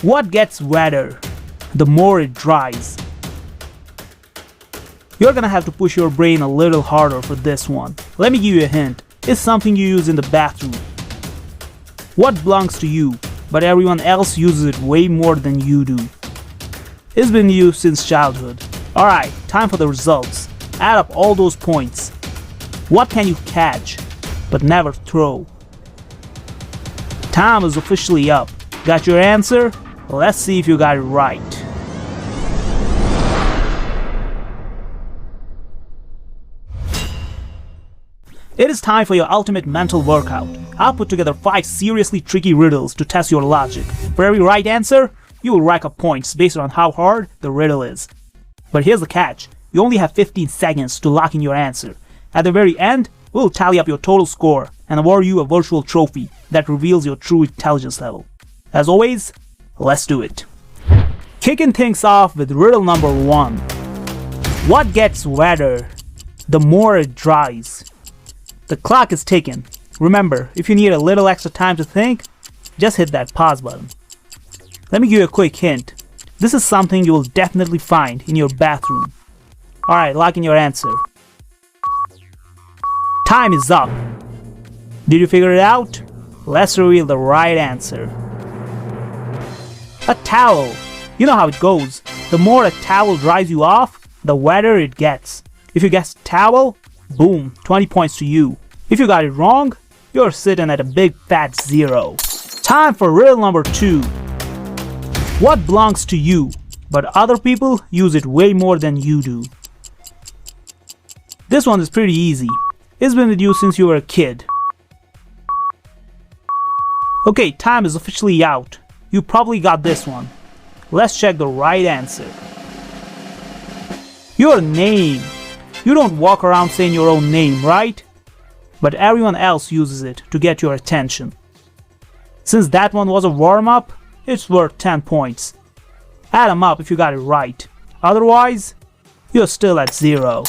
What gets wetter the more it dries? You're gonna have to push your brain a little harder for this one. Let me give you a hint. It's something you use in the bathroom. What belongs to you, but everyone else uses it way more than you do? It's been used since childhood. Alright, time for the results. Add up all those points. What can you catch, but never throw? Time is officially up. Got your answer? Let's see if you got it right. It is time for your ultimate mental workout. I'll put together 5 seriously tricky riddles to test your logic. For every right answer, you will rack up points based on how hard the riddle is. But here's the catch. You only have 15 seconds to lock in your answer. At the very end, we'll tally up your total score and award you a virtual trophy that reveals your true intelligence level. As always, let's do it. Kicking things off with riddle number 1. What gets wetter the more it dries? The clock is ticking. Remember, if you need a little extra time to think, just hit that pause button. Let me give you a quick hint. This is something you will definitely find in your bathroom. Alright, lock in your answer. Time is up. Did you figure it out? Let's reveal the right answer. A towel. You know how it goes. The more a towel dries you off, the wetter it gets. If you guessed towel, boom, 20 points to you. If you got it wrong, you're sitting at a big fat 0. Time for riddle number 2. What belongs to you, but other people use it way more than you do? This one is pretty easy. It's been with you since you were a kid. Okay, time is officially out. You probably got this one. Let's check the right answer. Your name. You don't walk around saying your own name, right? But everyone else uses it to get your attention. Since that one was a warm-up, it's worth 10 points. Add them up if you got it right. Otherwise, you're still at 0.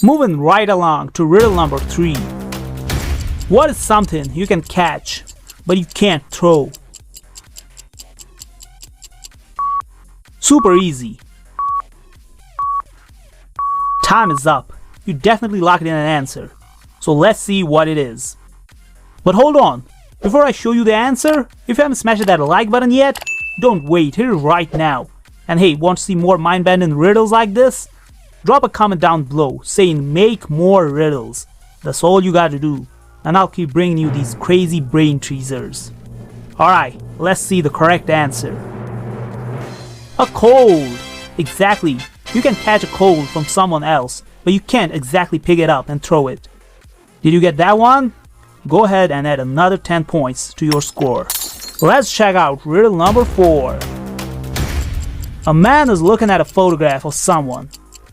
Moving right along to riddle number 3. What is something you can catch, but you can't throw? Super easy. Time is up. You definitely locked in an answer. So let's see what it is. But hold on. Before I show you the answer, if you haven't smashed that like button yet, don't wait, hit it right now. And hey, want to see more mind-bending riddles like this? Drop a comment down below saying make more riddles. That's all you gotta do. And I'll keep bringing you these crazy brain teasers. Alright, let's see the correct answer. A cold. Exactly. You can catch a cold from someone else, but you can't exactly pick it up and throw it. Did you get that one? Go ahead and add another 10 points to your score. Let's check out riddle number 4. A man is looking at a photograph of someone.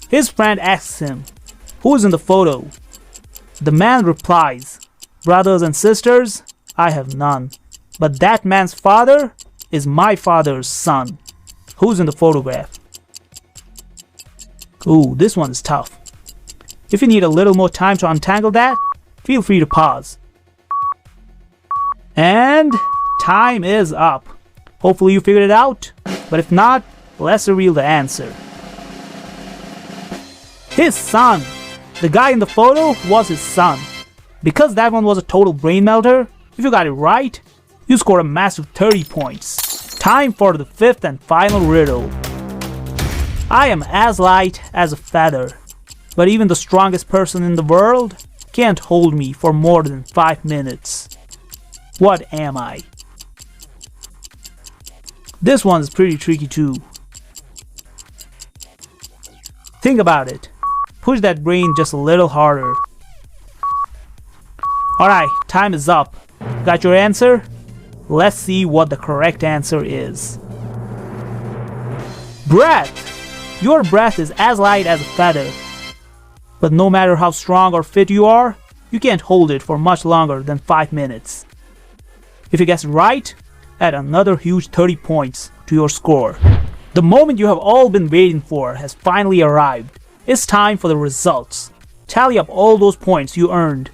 His friend asks him, "Who is in the photo?" The man replies, "Brothers and sisters, I have none. But that man's father is my father's son." Who's in the photograph? Ooh, this one is tough. If you need a little more time to untangle that, feel free to pause. And time is up. Hopefully you figured it out, but if not, let's reveal the answer. His son. The guy in the photo was his son. Because that one was a total brain melter, if you got it right, you score a massive 30 points. Time for the 5th and final riddle. I am as light as a feather, but even the strongest person in the world can't hold me for more than 5 minutes. What am I? This one is pretty tricky too. Think about it. Push that brain just a little harder. Alright, time is up. Got your answer? Let's see what the correct answer is. Breath! Your breath is as light as a feather. But no matter how strong or fit you are, you can't hold it for much longer than 5 minutes. If you guess right, add another huge 30 points to your score. The moment you have all been waiting for has finally arrived. It's time for the results. Tally up all those points you earned.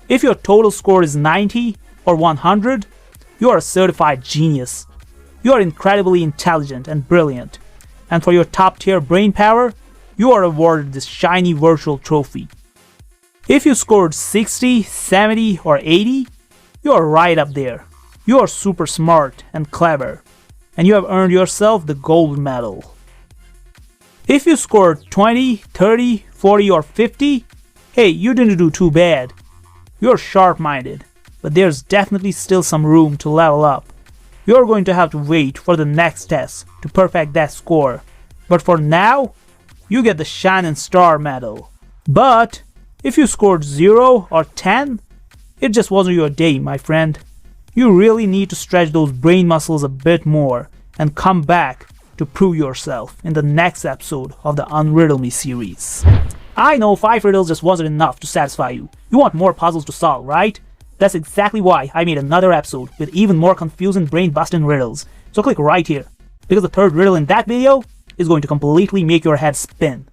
If your total score is 90 or 100, you are a certified genius. you are incredibly intelligent and brilliant. And for your top tier brain power, you are awarded this shiny virtual trophy. If you scored 60, 70 or 80, you are right up there. You are super smart and clever, and you have earned yourself the gold medal. If you scored 20, 30, 40 or 50, hey, you didn't do too bad. You're sharp-minded, but there's definitely still some room to level up. You're going to have to wait for the next test to perfect that score. But for now, you get the Shining Star medal. But if you scored 0 or 10, it just wasn't your day, my friend. You really need to stretch those brain muscles a bit more and come back to prove yourself in the next episode of the Unriddle Me series. I know 5 riddles just wasn't enough to satisfy you. You want more puzzles to solve, right? That's exactly why I made another episode with even more confusing brain-busting riddles. So click right here, because the third riddle in that video is going to completely make your head spin.